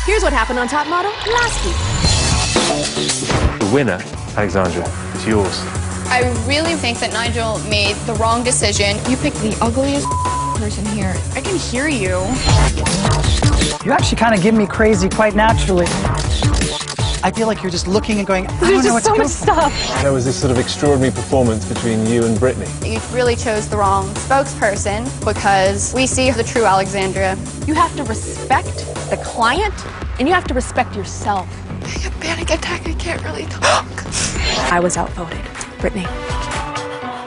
Here's what happened on Top Model last week. The winner, Alexandria, is yours. I really think that Nigel made the wrong decision. You picked the ugliest person here. I can hear you. You actually kind of give me crazy quite naturally. I feel like you're just looking and going, I don't know what to go for. There was this sort of extraordinary performance between you and Brittany. You really chose the wrong spokesperson because we see the true Alexandria. You have to respect the client, and you have to respect yourself. I have a panic attack. I can't really talk. I was outvoted. Brittany.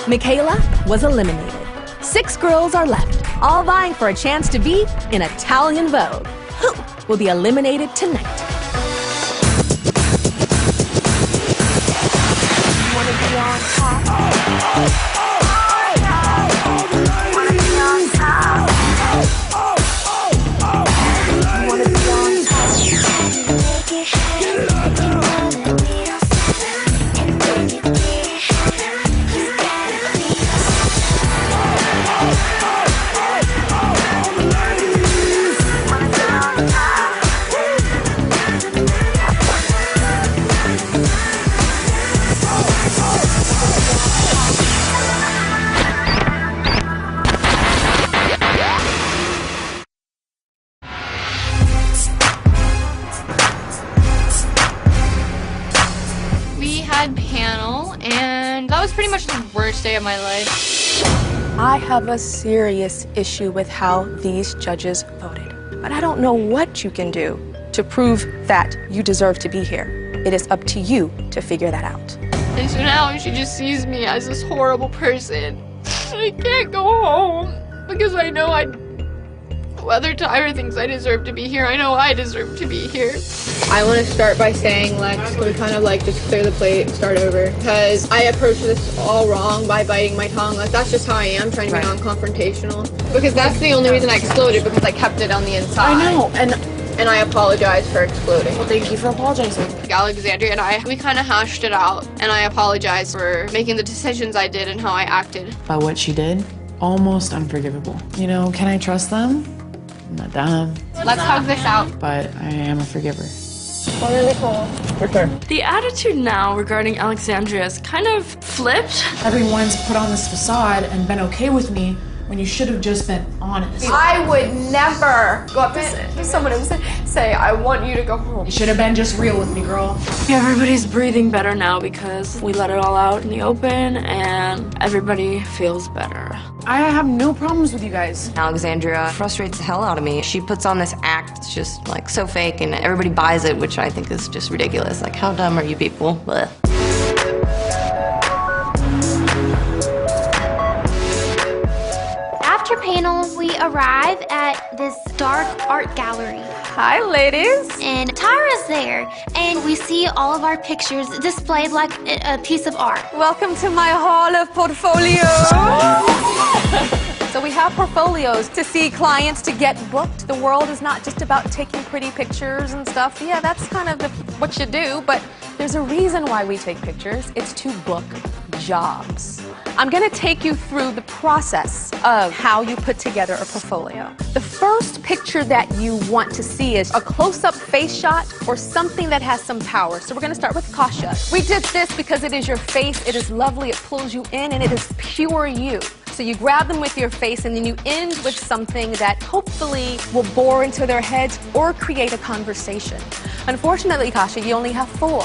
Michaela was eliminated. 6 girls are left, all vying for a chance to be in Italian Vogue. Who will be eliminated tonight? You want to be on top? Want to be on top? You want to be on top? Panel, and that was pretty much the worst day of my life. I have a serious issue with how these judges voted, but I don't know what you can do to prove that you deserve to be here. It is up to you to figure that out. And so now she just sees me as this horrible person. I can't go home because I know whether Tyra thinks I deserve to be here, I know I deserve to be here. I want to start by saying, Lex, can we kind of like just clear the plate and start over? Because I approached this all wrong by biting my tongue. Like, that's just how I am, trying to be non-confrontational. Because that's the only reason I exploded, because I kept it on the inside. I know, and I apologize for exploding. well, thank you for apologizing. Alexandria and we kind of hashed it out, and I apologize for making the decisions I did and how I acted. By what she did, almost unforgivable. You know, can I trust them? I'm not dumb. Let's hug this out. But I am a forgiver. Well, really cool. The attitude now regarding Alexandria is kind of flipped. Everyone's put on this facade and been okay with me when you should have just been honest. I would never go up to someone and say, I want you to go home. You should have been just real with me, girl. Everybody's breathing better now because we let it all out in the open and everybody feels better. I have no problems with you guys. Alexandria frustrates the hell out of me. She puts on this act that's just like so fake and everybody buys it, which I think is just ridiculous. Like, how dumb are you people? Blech. After panel, we arrive at this dark art gallery. Hi, ladies. And Tyra's there, and we see all of our pictures displayed like a piece of art. Welcome to my hall of portfolios. So we have portfolios to see clients to get booked. The world is not just about taking pretty pictures and stuff. Yeah, that's kind of what you do, but there's a reason why we take pictures. It's to book jobs. I'm going to take you through the process of how you put together a portfolio. The first picture that you want to see is a close-up face shot or something that has some power. So we're going to start with Kasha. We did this because it is your face, it is lovely, it pulls you in, and it is pure you. So you grab them with your face and then you end with something that hopefully will bore into their heads or create a conversation. Unfortunately, Kasha, you only have 4.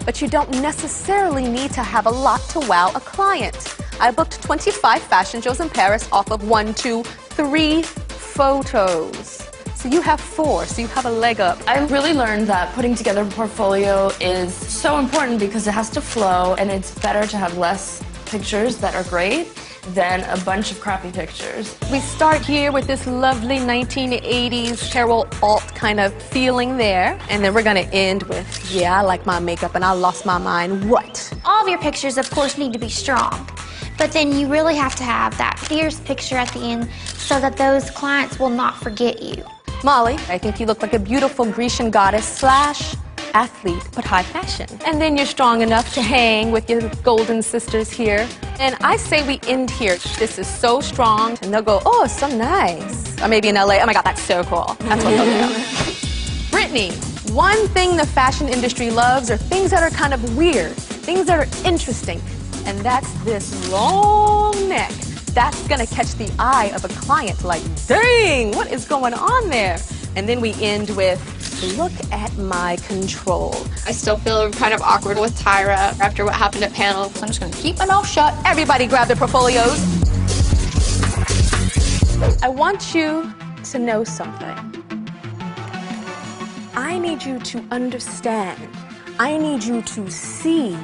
But you don't necessarily need to have a lot to wow a client. I booked 25 fashion shows in Paris off of 1, 2, 3 photos. So you have 4, so you have a leg up. I really learned that putting together a portfolio is so important because it has to flow, and it's better to have less pictures that are great than a bunch of crappy pictures. We start here with this lovely 1980s Carol alt kind of feeling there, and then we're gonna end with, yeah, I like my makeup and I lost my mind, what? All of your pictures, of course, need to be strong. But then you really have to have that fierce picture at the end so that those clients will not forget you. Molly, I think you look like a beautiful Grecian goddess / athlete, but high fashion. And then you're strong enough to hang with your golden sisters here. And I say we end here. This is so strong. And they'll go, oh, so nice. Or maybe in LA, oh my God, that's so cool. That's what they'll do. Brittany. Brittany, one thing the fashion industry loves are things that are kind of weird, things that are interesting, and that's this long neck. That's gonna catch the eye of a client like, dang, what is going on there? And then we end with, look at my control. I still feel kind of awkward with Tyra after what happened at panel. I'm just gonna keep my mouth shut. Everybody grab their portfolios. I want you to know something. I need you to understand. I need you to see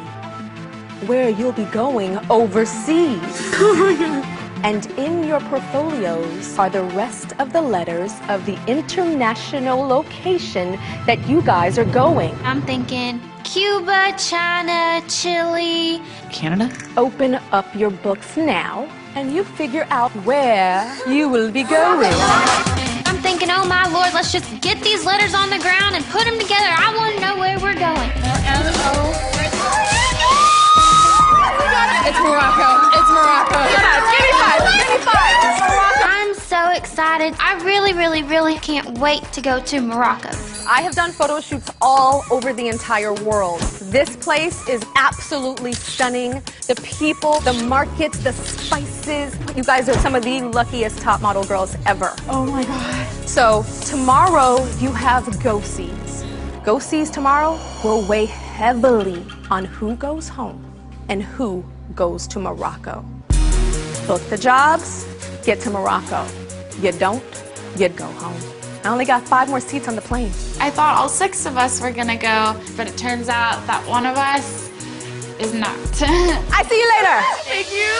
where you'll be going overseas. Oh my God. And in your portfolios are the rest of the letters of the international location that you guys are going. I'm thinking Cuba, China, Chile. Canada? Open up your books now and you figure out where you will be going. I'm thinking, oh my Lord, let's just get these letters on the ground and put them together. I want to know where we're going. It's Morocco. It's Morocco. Give me five. Give me five. It's Morocco. I'm so excited. I really can't wait to go to Morocco. I have done photo shoots all over the entire world. This place is absolutely stunning. The people, the markets, the spices. You guys are some of the luckiest top model girls ever. Oh my God. So tomorrow you have go-sees. Go-sees tomorrow will weigh heavily on who goes home and who goes to Morocco. Book the jobs, get to Morocco. You don't, you'd go home. I only got 5 more seats on the plane. I thought all 6 of us were gonna go, but it turns out that one of us is not. I see you later. Thank you.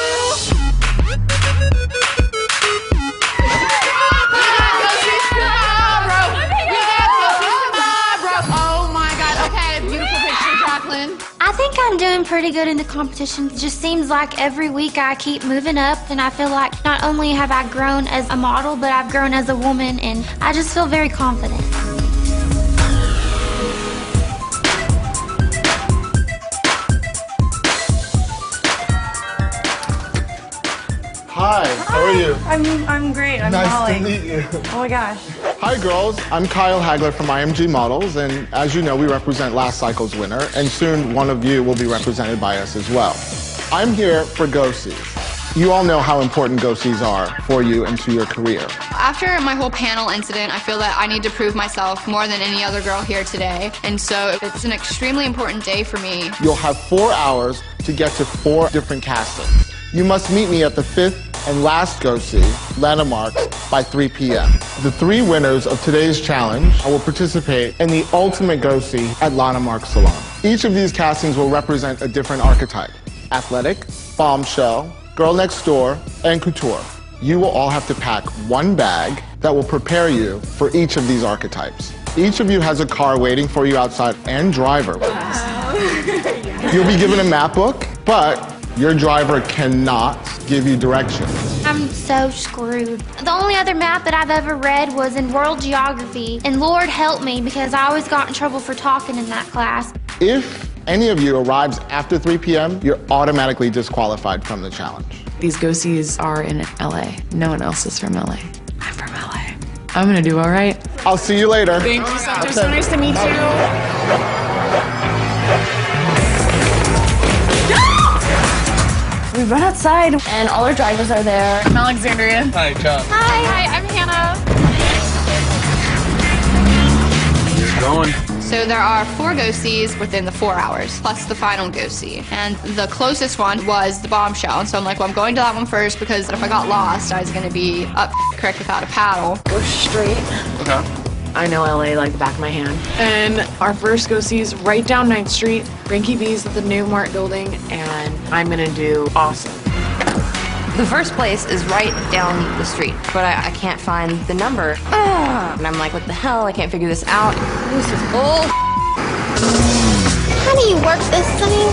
Oh my God, okay, beautiful picture, Jacqueline. I think I'm doing pretty good in the competition. It just seems like every week I keep moving up, and I feel like not only have I grown as a model, but I've grown as a woman, and I just feel very confident. Hi, how are you? I'm great. I'm Nice Molly. to meet you. Oh my gosh. Hi girls, I'm Kyle Hagler from IMG Models, and as you know, we represent last cycle's winner, and soon one of you will be represented by us as well. I'm here for go-sees. You all know how important go-sees are for you and to your career. After my whole panel incident, I feel that I need to prove myself more than any other girl here today. And so it's an extremely important day for me. You'll have 4 hours to get to 4 different castings. You must meet me at the 5th and last go-see, Landmarks, by 3 p.m. The 3 winners of today's challenge will participate in the ultimate go-see at Landmark Salon. Each of these castings will represent a different archetype: athletic, bombshell, girl next door, and couture. You will all have to pack 1 bag that will prepare you for each of these archetypes. Each of you has a car waiting for you outside and driver. You'll be given a map book, but your driver cannot give you directions. I'm so screwed. The only other map that I've ever read was in World Geography, and Lord help me because I always got in trouble for talking in that class. If any of you arrives after 3 p.m., you're automatically disqualified from the challenge. These go-sees are in LA. No one else is from LA. I'm from LA. I'm gonna do all right. I'll see you later. Thank you so much. So nice to meet you. We run outside, and all our drivers are there. I'm Alexandria. Hi, John. Hi, I'm Hannah. You're going. So there are 4 go-sees within the 4 hours, plus the final go-see. And the closest one was the bombshell. And so I'm like, well, I'm going to that one first because if I got lost, I was going to be up creek without a paddle. Go straight. Okay. I know LA like the back of my hand. And our first go-see is right down 9th Street, Ranky B's at the New Mart building, and I'm gonna do awesome. The first place is right down the street, but I can't find the number. And I'm like, what the hell? I can't figure this out. This is bull. How do you work this thing?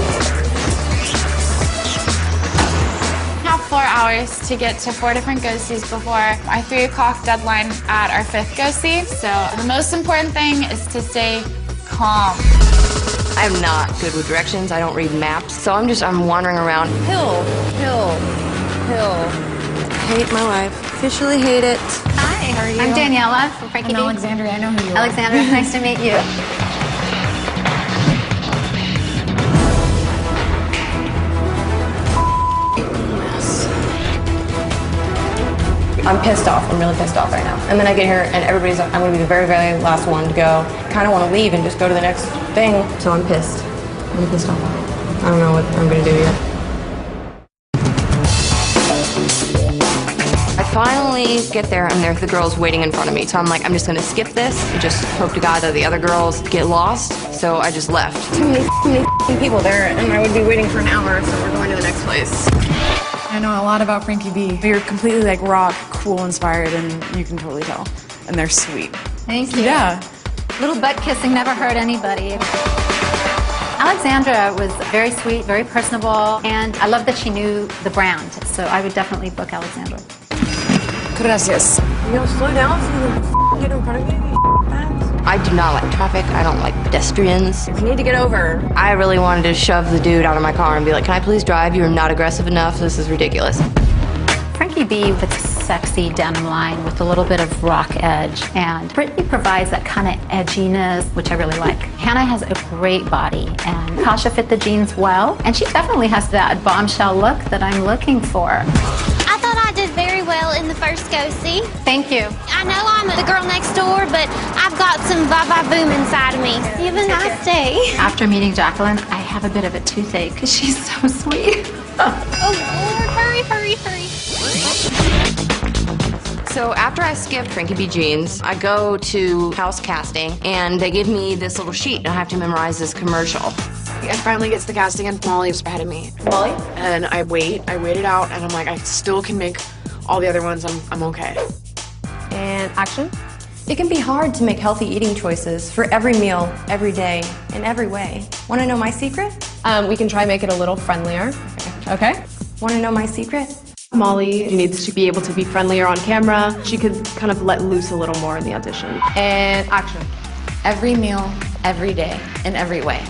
We have 4 hours to get to 4 different go-sees before our 3 o'clock deadline at our 5th go-see. So the most important thing is to stay calm. I'm not good with directions. I don't read maps. So I'm wandering around. Hill. I hate my life. Officially hate it. I Hi, how are you? I'm Daniela from Frankie B. Alexandria, I know who you are. Alexandra, nice to meet you. I'm pissed off. I'm really pissed off right now. And then I get here and everybody's like, I'm gonna be the very, very last one to go. Kind of want to leave and just go to the next thing. So I'm pissed. I'm pissed off. I don't know what I'm gonna do yet. I finally get there and there's the girls waiting in front of me. So I'm like, I'm just gonna skip this and just hope to God that the other girls get lost. So I just left. Too many people there and I would be waiting for an hour, so we're going to the next place. I know a lot about Frankie B. You're completely like rock, cool, inspired, and you can totally tell. And they're sweet. Thank you. Yeah. Little butt kissing never hurt anybody. Alexandra was very sweet, very personable, and I love that she knew the brand. So I would definitely book Alexandra. Gracias. You know, slow down so you get in front of me. I do not like traffic. I don't like pedestrians. You need to get over. I really wanted to shove the dude out of my car and be like, can I please drive? You're not aggressive enough. This is ridiculous. Frankie B with a sexy denim line with a little bit of rock edge, and Brittany provides that kind of edginess, which I really like. Hannah has a great body, and Tasha fit the jeans well, and she definitely has that bombshell look that I'm looking for. I thought I did very well in the first go-see. Thank you. I know I'm the girl next door, but I've got some boom inside of me. You have a nice day. After meeting Jacqueline, I have a bit of a toothache because she's so sweet. Oh, Lord, hurry, hurry, hurry. So after I skip Frankie B. Jeans, I go to house casting, and they give me this little sheet, and I have to memorize this commercial. I finally get to the casting, and Molly's ahead of me. Molly? And I wait it out, and I'm like, I still can make all the other ones. I'm okay. And action. It can be hard to make healthy eating choices for every meal, every day, in every way. Want to know my secret? We can try make it a little friendlier. Okay. Want to know my secret? Molly needs to be able to be friendlier on camera. She could kind of let loose a little more in the audition. And action. Every meal, every day, in every way.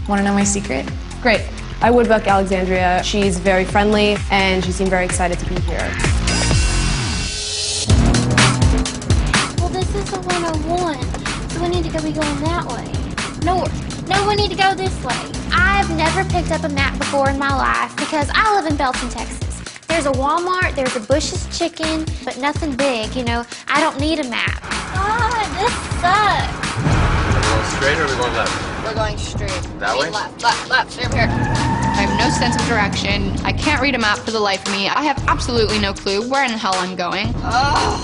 Want to know my secret? Great. I would book Alexandria. She's very friendly, and she seemed very excited to be here. Well, this is the 101, so we need to be going that way. North. No, we need to go this way. I've never picked up a map before in my life because I live in Belton, Texas. There's a Walmart, there's a Bush's Chicken, but nothing big, you know. I don't need a map. God, this sucks. Are we going straight or are we going left? We're going straight. That way? Left, straight up here. I have no sense of direction. I can't read a map for the life of me. I have absolutely no clue where in the hell I'm going. Ugh.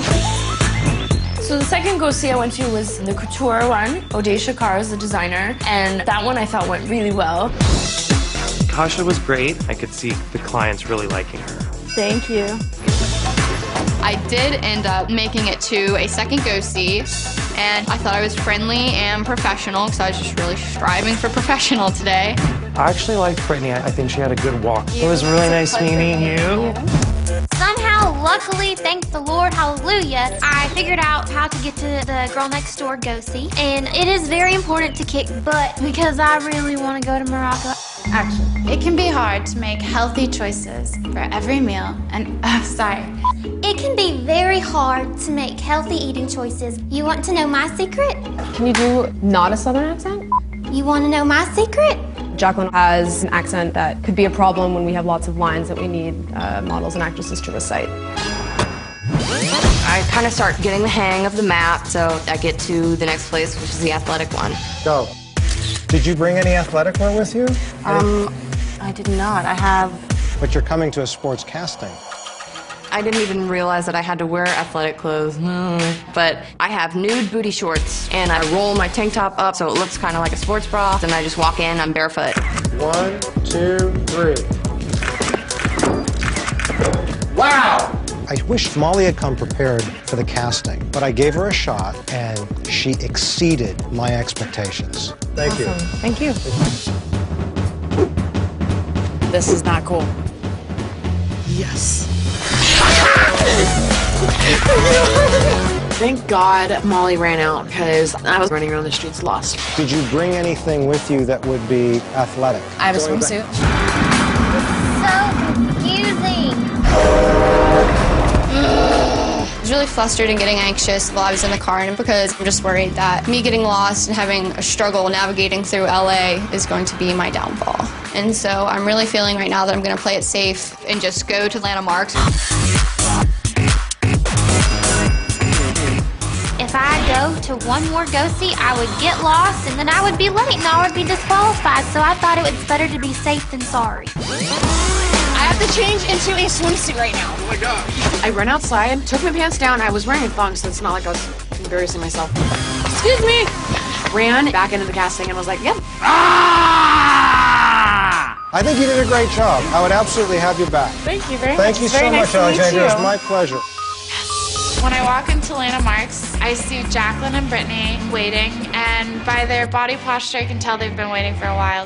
So the second go-see I went to was the couture one. Audacia Carr is the designer, and that one I thought went really well. Tasha was great. I could see the clients really liking her. Thank you. I did end up making it to a second go-see, and I thought I was friendly and professional because I was just really striving for professional today. I actually liked Brittany. I think she had a good walk. It was really nice meeting you. Somehow, luckily, thank the Lord, hallelujah, I figured out how to get to the girl next door go-see. And it is very important to kick butt because I really want to go to Morocco. Action. It can be hard to make healthy choices for every meal and, It can be very hard to make healthy eating choices. You want to know my secret? Can you do not a Southern accent? You want to know my secret? Jacqueline has an accent that could be a problem when we have lots of lines that we need models and actresses to recite. I kind of start getting the hang of the map, so I get to the next place, which is the athletic one. Go. Did you bring any athletic wear with you? I did not. I have... But you're coming to a sports casting. I didn't even realize that I had to wear athletic clothes. But I have nude booty shorts, and I roll my tank top up so it looks kind of like a sports bra, and I just walk in, I'm barefoot. 1, 2, 3. Wow! I wish Molly had come prepared for the casting, but I gave her a shot, and she exceeded my expectations. Thank you. Thank you. This is not cool. Yes. Thank God Molly ran out because I was running around the streets lost. Did you bring anything with you that would be athletic? I have a swimsuit. So confusing. was really flustered and getting anxious while I was in the car, and because I'm just worried that me getting lost and having a struggle navigating through LA is going to be my downfall. And so I'm really feeling right now that I'm going to play it safe and just go to Landmarks. If I go to one more go-see, I would get lost and then I would be late and I would be disqualified. So I thought it was better to be safe than sorry. I have to change into a swimsuit right now. Oh my gosh. I ran outside, took my pants down. I was wearing a thong, so it's not like I was embarrassing myself. Excuse me. Ran back into the casting and was like, yep. I think you did a great job. I would absolutely have you back. Thank you very much. Thank you so much, Alexandria. It's my pleasure. When I walk into Landmarks, I see Jacqueline and Brittany waiting, and by their body posture, I can tell they've been waiting for a while.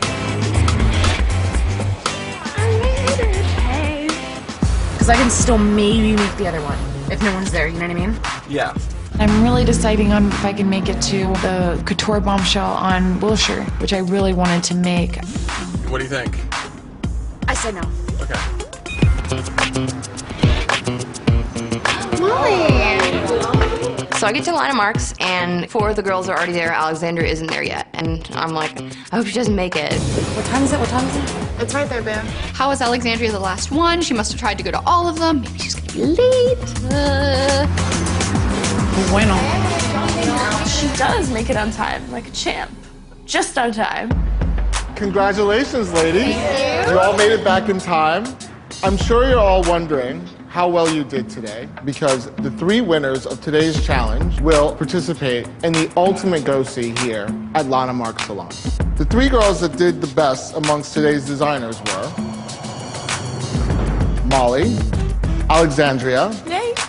Because I can still maybe make the other one if no one's there, you know what I mean? Yeah. I'm really deciding on if I can make it to the couture bombshell on Wilshire, which I really wanted to make. What do you think? I said no. Okay. So I get to Landmarks, and 4 of the girls are already there. Alexandria isn't there yet. And I'm like, I hope she doesn't make it. What time is it? What time is it? It's right there, Bam. How was Alexandria the last one? She must have tried to go to all of them. Maybe she's going to be late. Bueno. She does make it on time, like a champ. Just on time. Congratulations, ladies. You all made it back in time. I'm sure you're all wondering how well you did today, because the 3 winners of today's challenge will participate in the ultimate go-see here at Landmark Salon. The 3 girls that did the best amongst today's designers were Molly, Alexandria,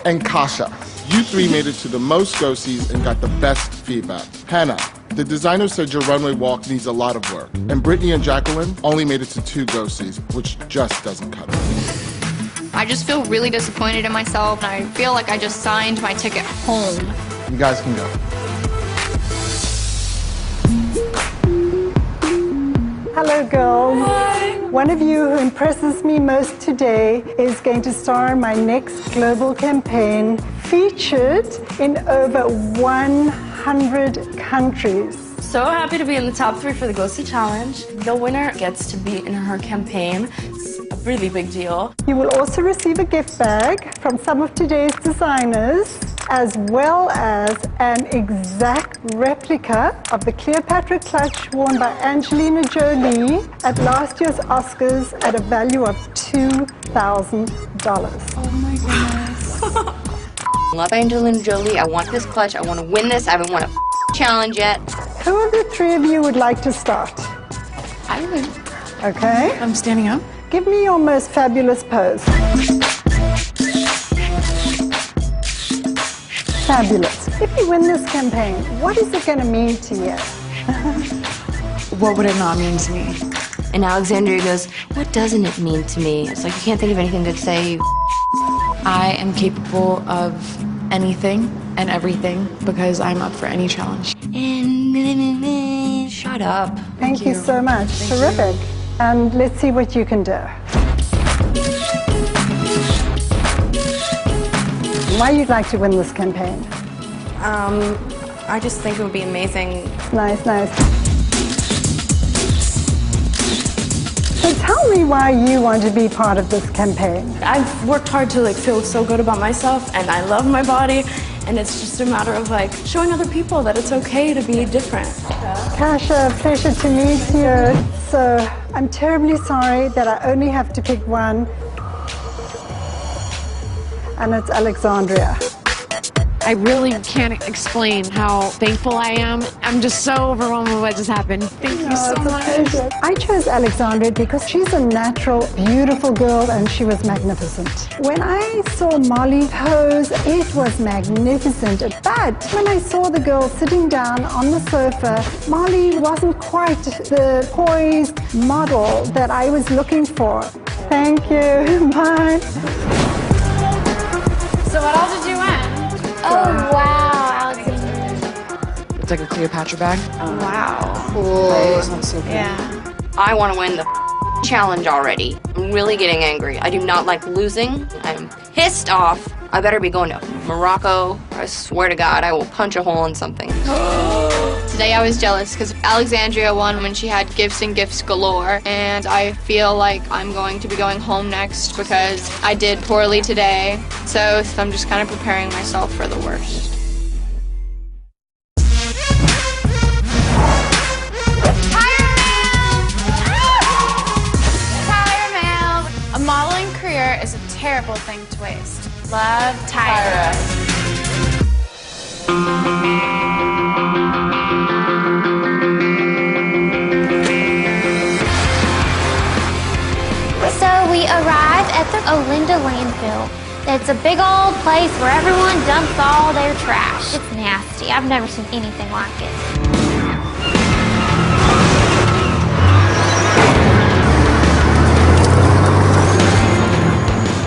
and Kasha. You 3 made it to the most go-sees and got the best feedback. Hannah, the designer said your runway walk needs a lot of work. And Brittany and Jacqueline only made it to 2 go-sees, which just doesn't cut it. I just feel really disappointed in myself, and I feel like I just signed my ticket home. You guys can go. Hello, girls. Hi. One of you who impresses me most today is going to star in my next global campaign, featured in over 100 countries. So happy to be in the top 3 for the Go See Challenge. The winner gets to be in her campaign. It's a really big deal. You will also receive a gift bag from some of today's designers, as well as an exact replica of the Cleopatra clutch worn by Angelina Jolie at last year's Oscars at a value of $2,000. Oh my goodness. I love Angelina Jolie. I want this clutch. I want to win this. I haven't won a challenge yet. Who of the 3 of you would like to start? I would. Okay. I'm standing up. Give me your most fabulous pose. Fabulous. If you win this campaign, what is it going to mean to you? What would it not mean to me? And Alexandria goes, what doesn't it mean to me? It's like, you can't think of anything to say. I am capable of anything and everything because I'm up for any challenge. Shut up. Thank you so much. Terrific. And let's see what you can do. Why you'd like to win this campaign? I just think it would be amazing. Nice, nice. So tell me why you want to be part of this campaign. I've worked hard to feel so good about myself, and I love my body, and it's just a matter of showing other people that it's okay to be different. Kasha, pleasure to meet you. So I'm terribly sorry that I only have to pick one, and it's Alexandria. I really can't explain how thankful I am. I'm just so overwhelmed with what just happened. Thank you so much. I chose Alexandria because she's a natural, beautiful girl, and she was magnificent. When I saw Molly pose, it was magnificent. But when I saw the girl sitting down on the sofa, Molly wasn't quite the poised model that I was looking for. Thank you. Bye. So what all did you win? Oh, wow, Alexandria. It's like a Cleopatra bag. Oh, wow. Cool. Right? Sounds so good. Yeah. I want to win the challenge already. I'm really getting angry. I do not like losing. I'm pissed off. I better be going to Morocco. I swear to God, I will punch a hole in something. Today I was jealous because Alexandria won when she had gifts and gifts galore, and I feel like I'm going to be going home next because I did poorly today. So I'm just kind of preparing myself for the worst. A modeling career is a terrible thing to waste. Love, Tyra. So we arrived at the Olinda landfill. It's a big old place where everyone dumps all their trash. It's nasty. I've never seen anything like it.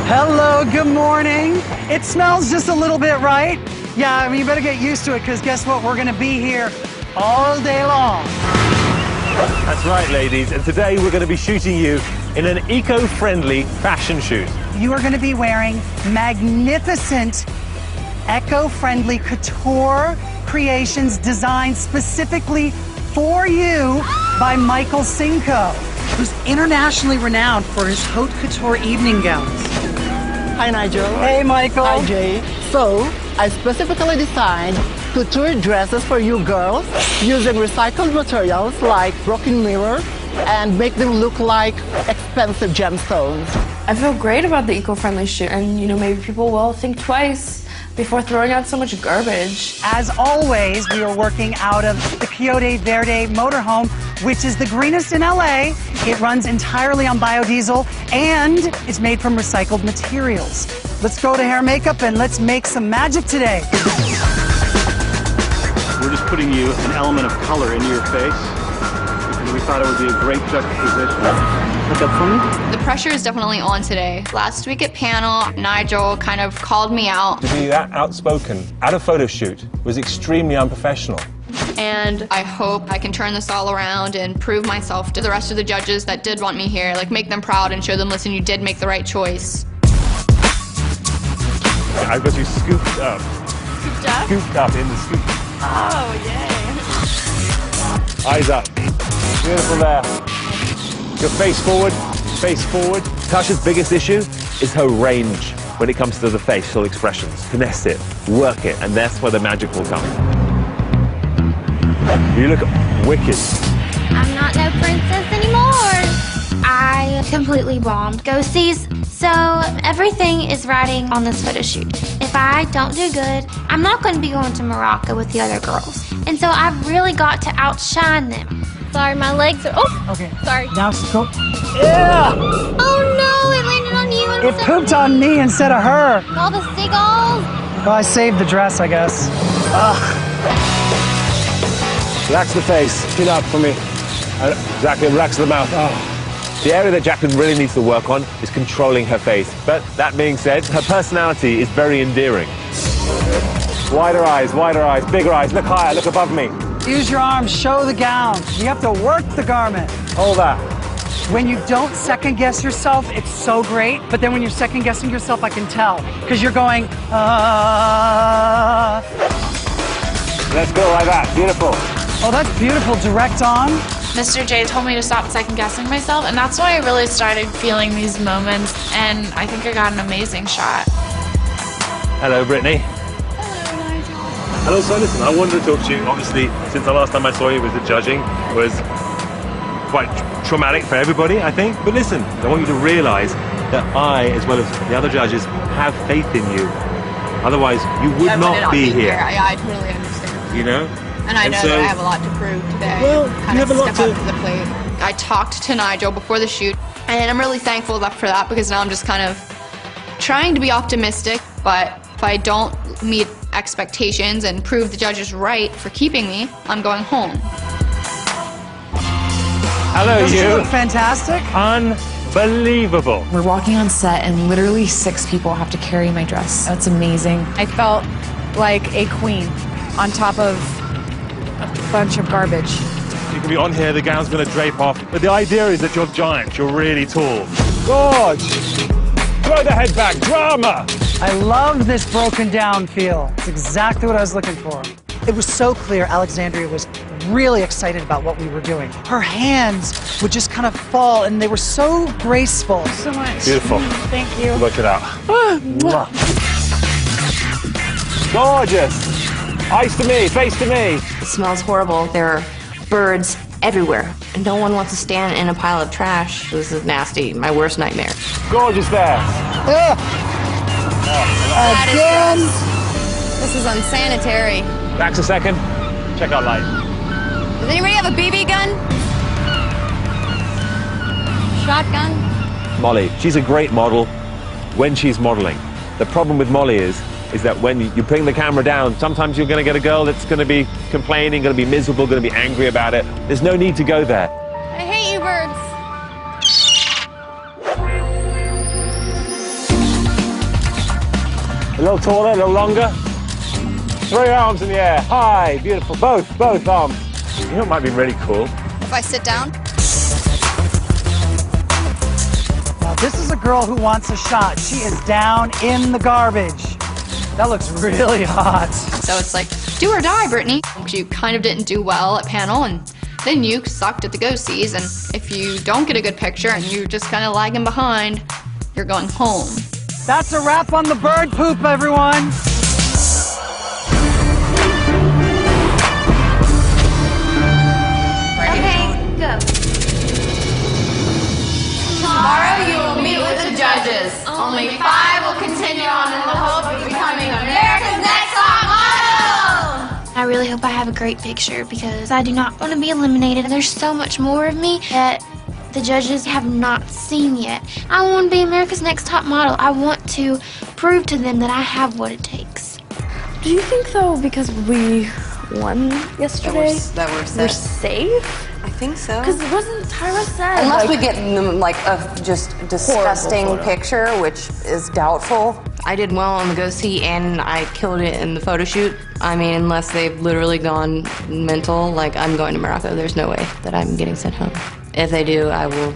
Hello, good morning. It smells just a little bit, right? Yeah, I mean, you better get used to it, because guess what? We're gonna be here all day long. That's right, ladies, and today we're going to be shooting you in an eco-friendly fashion shoot. You are gonna be wearing magnificent, eco-friendly couture creations designed specifically for you by Michael Cinco, who's internationally renowned for his haute couture evening gowns. Hi, Nigel. Hey, Michael. Hi, Jay. So, I specifically designed couture dresses for you girls using recycled materials like broken mirror and make them look like expensive gemstones. I feel great about the eco-friendly shoot, and maybe people will think twice before throwing out so much garbage. As always, we are working out of the Coyote Verde motorhome, which is the greenest in LA. It runs entirely on biodiesel and is made from recycled materials. Let's go to hair and makeup and let's make some magic today. We're just putting you an element of color into your face because we thought it would be a great juxtaposition. Look up for me. The pressure is definitely on today. Last week at panel, Nigel kind of called me out. To be that outspoken at a photo shoot was extremely unprofessional. And I hope I can turn this all around and prove myself to the rest of the judges that did want me here. Like, make them proud and show them, listen, you did make the right choice. I've got you scooped up. Scooped up? Scooped up in the scoop. Oh, yay. Eyes up. Beautiful there. Your face forward, face forward. Tasha's biggest issue is her range when it comes to the facial expressions. Finesse it, work it, and that's where the magic will come. You look wicked. I'm not no princess anymore. I completely bombed. Go-sees. So everything is riding on this photo shoot. If I don't do good, I'm not going to be going to Morocco with the other girls. And so I've really got to outshine them. Sorry, my legs are... Oh, okay. Sorry. Now go. Yeah! Oh no, it landed on you instead. It pooped on me instead of her. All the seagulls. Well, I saved the dress, I guess. Relax the face. Chin up for me. Exactly, relax the mouth. Oh. The area that Jacqueline really needs to work on is controlling her face. But that being said, her personality is very endearing. Wider eyes, bigger eyes. Look higher, look above me. Use your arms, show the gown. You have to work the garment. Hold that. When you don't second guess yourself, it's so great. But then when you're second guessing yourself, I can tell. Because you're going, Let's go like that, beautiful. Oh, that's beautiful, direct on. Mr. J told me to stop second guessing myself, and that's why I really started feeling these moments, and I think I got an amazing shot. Hello, Brittany. Hello, Nigel. And also, listen, I wanted to talk to you. Obviously, since the last time I saw you was the judging was quite traumatic for everybody, I think. But listen, I want you to realize that I, as well as the other judges, have faith in you. Otherwise, you would not be here. I totally understand. You know? And I know so, that I have a lot to prove today. Well, kind you of have a lot step to... up to the plate. I talked to Nigel before the shoot, and I'm really thankful for that because now I'm just kind of trying to be optimistic, but if I don't meet expectations and prove the judges right for keeping me, I'm going home. Hello, Doesn't you. she look fantastic? Unbelievable. We're walking on set and literally 6 people have to carry my dress. That's amazing. I felt like a queen on top of a bunch of garbage. You can be on here, the gown's going to drape off, but the idea is that you're giant, you're really tall. Gorge! Throw the head back. Drama. I love this broken down feel. It's exactly what I was looking for. It was so clear Alexandria was really excited about what we were doing. Her hands would just kind of fall, and they were so graceful. So much. Beautiful. Thank you. Look it out. Gorgeous. Eyes to me, face to me. It smells horrible. There are birds everywhere. And no one wants to stand in a pile of trash. This is nasty. My worst nightmare. Gorgeous there. Again. This is unsanitary. Back a second. Check out light. Does anybody have a BB gun? Shotgun? Molly, she's a great model when she's modeling. The problem with Molly is that when you bring the camera down, sometimes you're going to get a girl that's going to be complaining, going to be miserable, going to be angry about it. There's no need to go there. I hate you birds. A little taller, a little longer. 3 arms in the air. High, beautiful. Both arms. You know what might be really cool? If I sit down? Now, this is a girl who wants a shot. She is down in the garbage. That looks really hot. So it's like, do or die, Brittany. You kind of didn't do well at panel, and then you sucked at the go-sees, and if you don't get a good picture and you're just kind of lagging behind, you're going home. That's a wrap on the bird poop, everyone. Okay, go. Tomorrow you will meet with the judges. Only 5 will continue on in the hope of becoming America's Next Top Model. I really hope I have a great picture because I do not want to be eliminated. There's so much more of me that the judges have not seen yet. I want to be America's Next Top Model. I want to prove to them that I have what it takes. Do you think, though, because we won yesterday, that we're safe? I think so. Because wasn't Tyra said? Unless like, we get like a just disgusting photo. picture, which is doubtful. I did well on the go-see and I killed it in the photo shoot. I mean, unless they've literally gone mental, like I'm going to Morocco, there's no way that I'm getting sent home. If they do, I will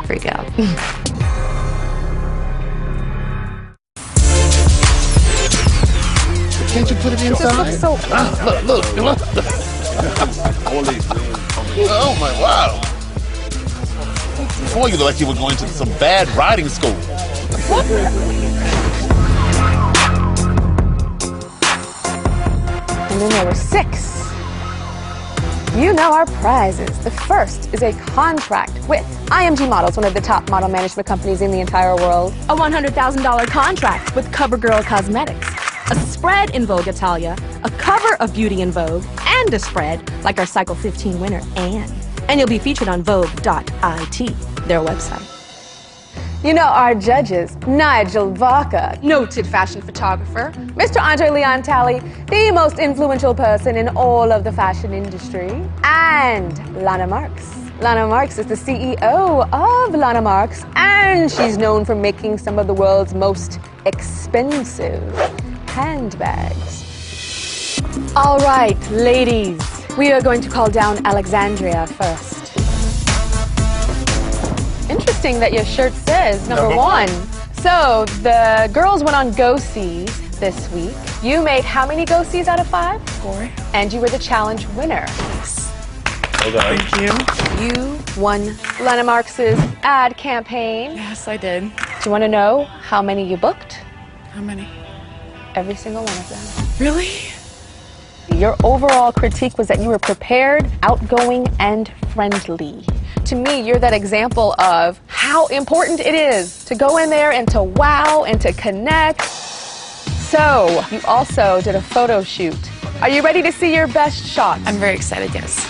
freak out. Can't you put it inside? Look. All these oh my wow. Before you looked like you were going to some bad riding school. And then there were 6. You know our prizes. The first is a contract with IMG Models, one of the top model management companies in the entire world. A $100,000 contract with CoverGirl Cosmetics. A spread in Vogue Italia, a cover of Beauty in Vogue, and a spread like our Cycle 15 winner, Anne. And you'll be featured on Vogue.it, their website. You know our judges, Nigel Vaca, noted fashion photographer, Mr. Andre Leon Talley, the most influential person in all of the fashion industry, and Lana Marks. Lana Marks is the CEO of Lana Marks, and she's known for making some of the world's most expensive handbags. All right, ladies, we are going to call down Alexandria first. Interesting that your shirt says number 1. So the girls went on go-sees this week. You made how many go-sees out of 5? 4. And you were the challenge winner. Yes. Well done. Thank you. You won Lana Marks's ad campaign. Yes, I did. Do you want to know how many you booked? How many? Every single one of them. Really? Your overall critique was that you were prepared, outgoing, and friendly. To me, you're that example of how important it is to go in there and to wow and to connect. So, you also did a photo shoot. Are you ready to see your best shot? I'm very excited, yes.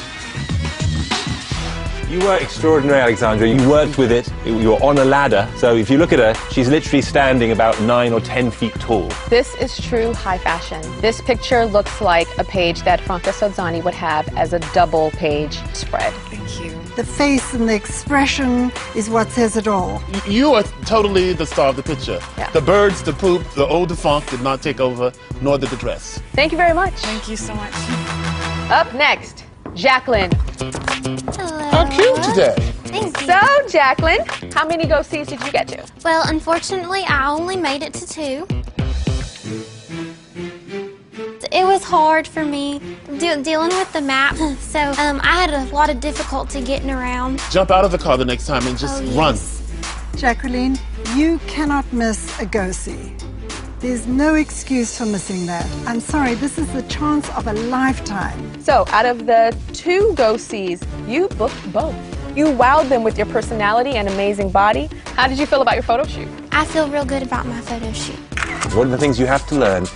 You were extraordinary, Alexandra. You worked with it. You were on a ladder. So if you look at her, she's literally standing about 9 or 10 feet tall. This is true high fashion. This picture looks like a page that Franca Sozzani would have as a double page spread. Thank you. The face and the expression is what says it all. You are totally the star of the picture. Yeah. The birds, the poop, the old defunct did not take over, nor did the dress. Thank you very much. Thank you so much. Up next, Jacqueline. Hello. How cute today. Thank you. So, Jacqueline, how many go-sees did you get to? Well, unfortunately, I only made it to 2. It was hard for me dealing with the map, so I had a lot of difficulty getting around. Jump out of the car the next time and just run. Jacqueline, you cannot miss a go-see. There's no excuse for missing that. I'm sorry, this is the chance of a lifetime. So, out of the 2 go-sees, you booked both. You wowed them with your personality and amazing body. How did you feel about your photo shoot? I feel real good about my photo shoot. One of the things you have to learn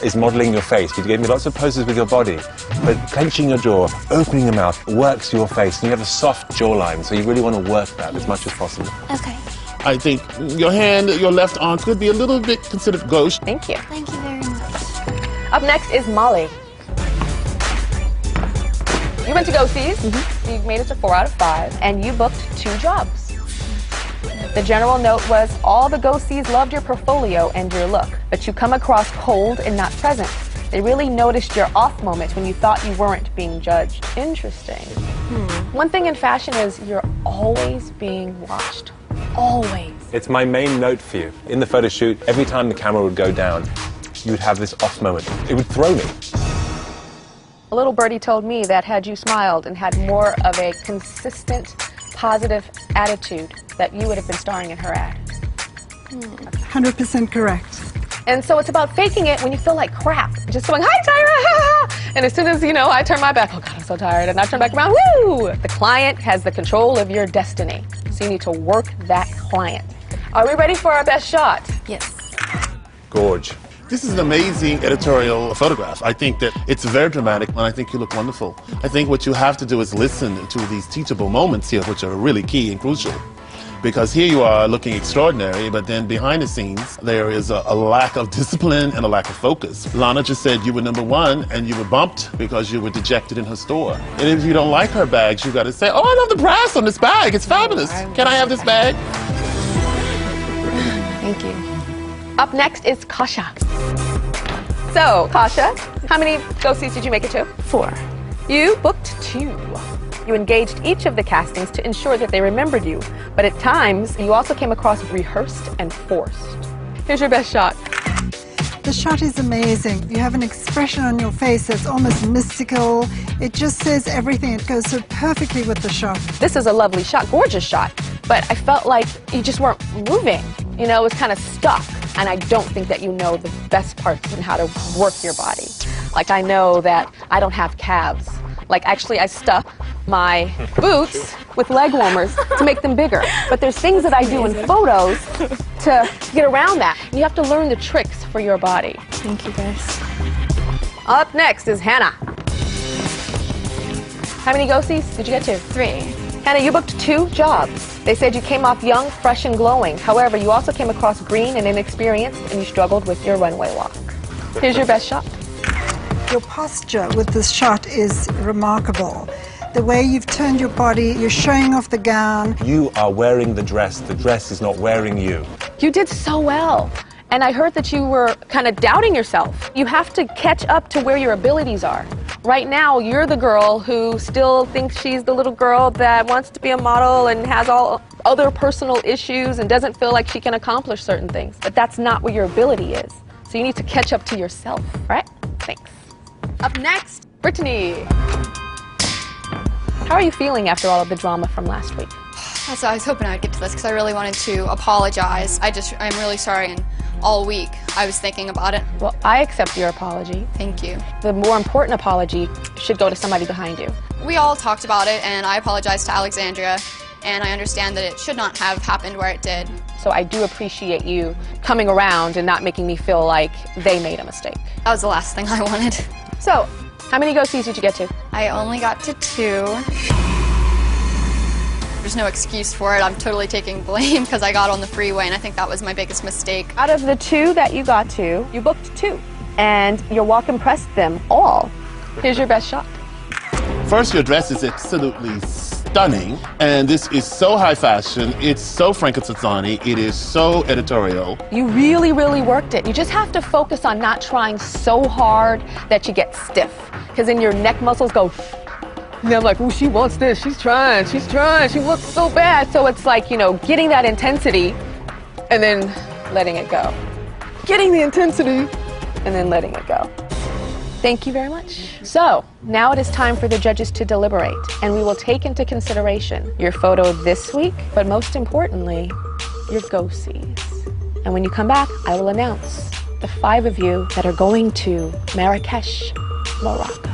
is modeling your face. You gave me lots of poses with your body, but clenching your jaw, opening your mouth works your face. And you have a soft jawline, so you really want to work that as much as possible. Okay. I think your hand, your left arm could be a little bit considered gauche. Thank you. Thank you very much. Up next is Molly. You went to go-sees. You made it to 4 out of 5, and you booked 2 jobs. The general note was, all the go-sees loved your portfolio and your look, but you come across cold and not present. They really noticed your off moments when you thought you weren't being judged. Interesting. One thing in fashion is you're always being watched. Always. It's my main note for you. In the photo shoot, every time the camera would go down, you would have this off moment. It would throw me. A little birdie told me that had you smiled and had more of a consistent, positive attitude, that you would have been starring in her ad. 100% correct. And so it's about faking it when you feel like crap. Just going, hi, Tyra! And as soon as, I turn my back, oh God, I'm so tired, and I turn back around, woo! The client has the control of your destiny. So you need to work that client. Are we ready for our best shot? Yes. Gorge. This is an amazing editorial photograph. I think that it's very dramatic, and I think you look wonderful. I think what you have to do is listen to these teachable moments here, which are really key and crucial. Because here you are looking extraordinary, but then behind the scenes, there is a lack of discipline and a lack of focus. Lana just said you were #1 and you were bumped because you were dejected in her store. And if you don't like her bags, you got to say, oh, I love the brass on this bag. It's fabulous. Can I have this bag? Thank you. Up next is Kasha. So, Kasha, how many go-sees did you make it to? 4. You booked 2. You engaged each of the castings to ensure that they remembered you, but at times, you also came across rehearsed and forced. Here's your best shot. The shot is amazing. You have an expression on your face that's almost mystical. It just says everything. It goes so perfectly with the shot. This is a lovely shot, gorgeous shot, but I felt like you just weren't moving. It was kind of stuck, and I don't think that you know the best parts and how to work your body. Like, I know that I don't have calves. Like, actually, I stuck my boots with leg warmers to make them bigger. But there's things that I do in photos to get around that. You have to learn the tricks for your body. Thank you, guys. Up next is Hannah. How many go-sees did you get to? 3. Hannah, you booked 2 jobs. They said you came off young, fresh, and glowing. However, you also came across green and inexperienced, and you struggled with your runway walk. Here's your best shot. Your posture with this shot is remarkable. The way you've turned your body, you're showing off the gown. You are wearing the dress is not wearing you. You did so well. And I heard that you were kind of doubting yourself. You have to catch up to where your abilities are. Right now, you're the girl who still thinks she's the little girl that wants to be a model and has all other personal issues and doesn't feel like she can accomplish certain things. But that's not what your ability is. So you need to catch up to yourself, right? Thanks. Up next, Brittany. How are you feeling after all of the drama from last week? So I was hoping I'd get to this because I really wanted to apologize. I'm really sorry, and all week I was thinking about it. Well, I accept your apology. Thank you. The more important apology should go to somebody behind you. We all talked about it, and I apologized to Alexandria, and I understand that it should not have happened where it did. So I do appreciate you coming around and not making me feel like they made a mistake. That was the last thing I wanted. So, how many go-sees did you get to? I only got to 2. There's no excuse for it. I'm totally taking blame because I got on the freeway, and I think that was my biggest mistake. Out of the 2 that you got to, you booked 2. And your walk impressed them all. Here's your best shot. First, your dress is absolutely stunning, and this is so high fashion. It's so Frankenstein-y. It is so editorial. You really, really worked it. You just have to focus on not trying so hard that you get stiff, because then your neck muscles go And I'm like, ooh, she wants this. She's trying. She looks so bad. So it's like, you know, getting that intensity and then letting it go. Getting the intensity and then letting it go. Thank you very much. So now it is time for the judges to deliberate, and we will take into consideration your photo this week, but most importantly, your go-sees. And when you come back, I will announce the 5 of you that are going to Marrakesh, Morocco.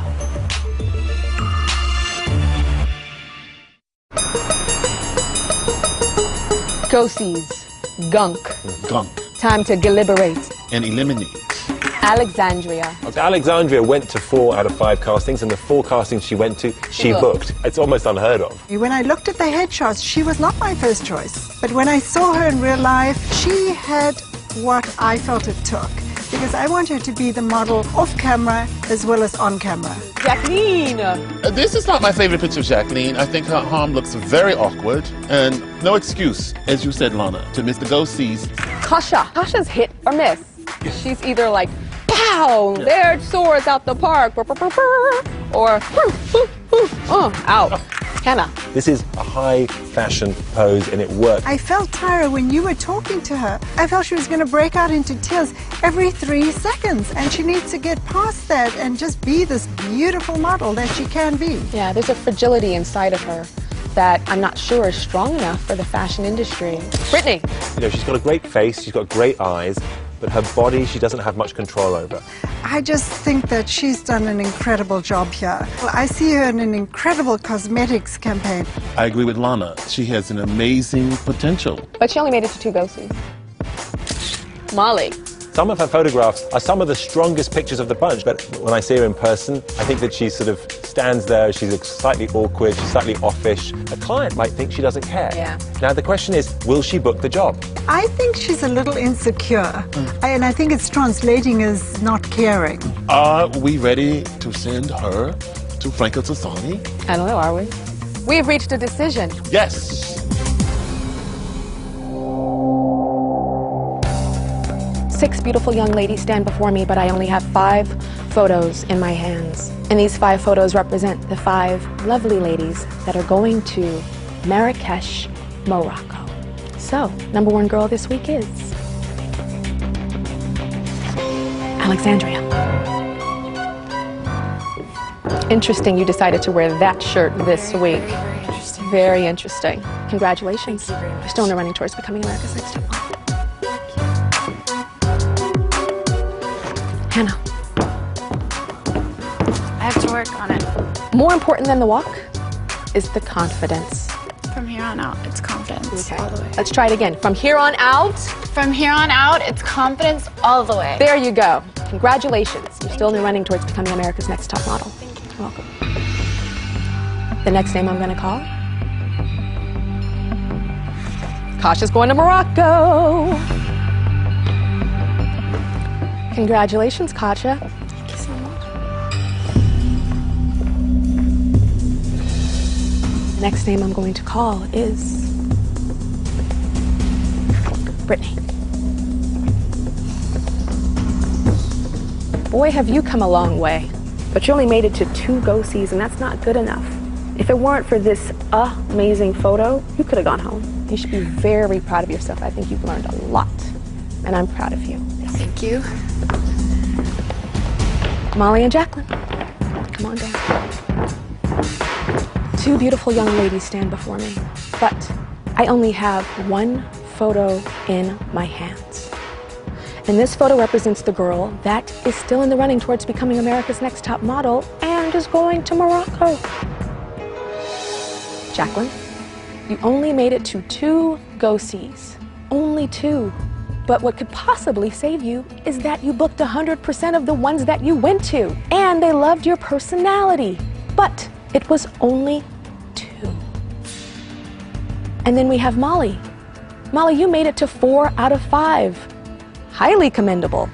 Go-sees, gunk. Gunk. Time to deliberate. And eliminate. Alexandria. Alexandria went to 4 out of 5 castings, and the 4 castings she went to, she booked. It's almost unheard of. When I looked at the headshots, she was not my first choice. But when I saw her in real life, she had what I felt it took. Because I want her to be the model off camera as well as on camera. Jacqueline! This is not my favorite picture of Jacqueline. I think her arm looks very awkward, and no excuse, as you said, Lana, to miss the go-sees. Kasha. Kasha's hit or miss. She's either like, pow, there it soars out the park, or out. Hannah. This is a high fashion pose, and it worked. I felt, Tyra, when you were talking to her, I felt she was going to break out into tears every 3 seconds, and she needs to get past that and just be this beautiful model that she can be. Yeah, there's a fragility inside of her that I'm not sure is strong enough for the fashion industry. Brittany. You know, she's got a great face, she's got great eyes, but her body she doesn't have much control over. I just think that she's done an incredible job here. I see her in an incredible cosmetics campaign. I agree with Lana. She has an amazing potential. But she only made it to 2 go-sees. Molly. Some of her photographs are some of the strongest pictures of the bunch, but when I see her in person, I think that she sort of stands there, she looks slightly awkward, she's slightly offish. A client might think she doesn't care. Yeah. Now the question is, will she book the job? I think she's a little insecure, and I think it's translating as not caring. Are we ready to send her to Franco Tassani? I don't know, are we? We've reached a decision. Yes. 6 beautiful young ladies stand before me, but I only have 5 photos in my hands. And these 5 photos represent the 5 lovely ladies that are going to Marrakesh, Morocco. So, number 1 girl this week is Alexandria. Interesting you decided to wear that shirt this week. Very interesting. Congratulations. You're still in the running towards becoming America's Next Top Model. Hannah. I have to work on it. More important than the walk is the confidence. From here on out, it's confidence all the way. Let's try it again. From here on out. From here on out, it's confidence all the way. There you go. Congratulations. You're still in the running towards becoming America's Next Top Model. You're welcome. The next name I'm going to call? Kasha's going to Morocco. Congratulations, Katja. Thank you so much. The next name I'm going to call is Brittany. Boy, have you come a long way. But you only made it to 2 go-sees, and that's not good enough. If it weren't for this amazing photo, you could have gone home. You should be very proud of yourself. I think you've learned a lot, and I'm proud of you. Thank you. Molly and Jacqueline, come on down. 2 beautiful young ladies stand before me, but I only have 1 photo in my hands. And this photo represents the girl that is still in the running towards becoming America's Next Top Model and is going to Morocco. Jacqueline, you only made it to 2 go-sees. Only 2. But what could possibly save you is that you booked 100% of the ones that you went to, and they loved your personality. But it was only 2. And then we have Molly. Molly, you made it to 4 out of 5. Highly commendable.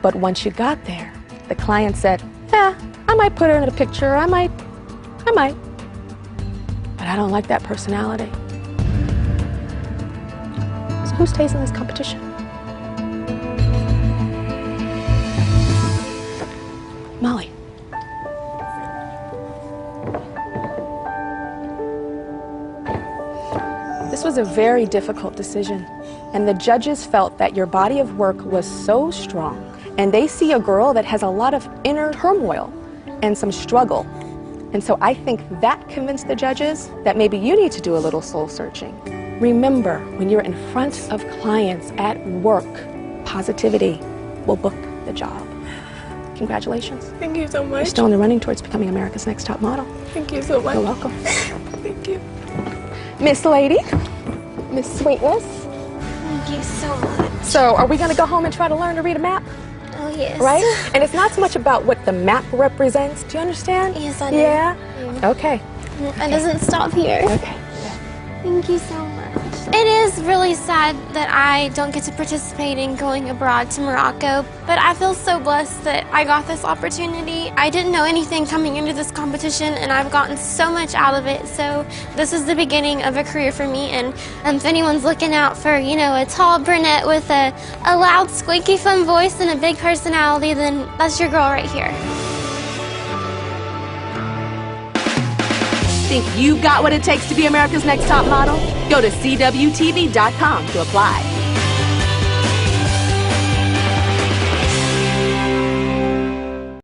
But once you got there, the client said, yeah, I might put her in a picture, I might. But I don't like that personality. So who stays in this competition? Molly. This was a very difficult decision, and the judges felt that your body of work was so strong, and they see a girl that has a lot of inner turmoil and some struggle. And so I think that convinced the judges that maybe you need to do a little soul searching. Remember, when you're in front of clients at work, positivity will book the job. Congratulations. Thank you so much. You're still in the running towards becoming America's Next Top Model. Thank you so much. You're welcome. Thank you. Miss Lady, Miss Sweetness. Thank you so much. So are we going to go home and try to learn to read a map? Oh, yes. Right? And it's not so much about what the map represents. Do you understand? Yes, I do. Yeah? Okay. It doesn't stop here. Okay. Thank you so much. It is really sad that I don't get to participate in going abroad to Morocco, but I feel so blessed that I got this opportunity. I didn't know anything coming into this competition, and I've gotten so much out of it. So this is the beginning of a career for me, and if anyone's looking out for, you know, a tall brunette with a loud, squeaky, fun voice and a big personality, then that's your girl right here. Think you've got what it takes to be America's Next Top Model? Go to CWTV.com to apply.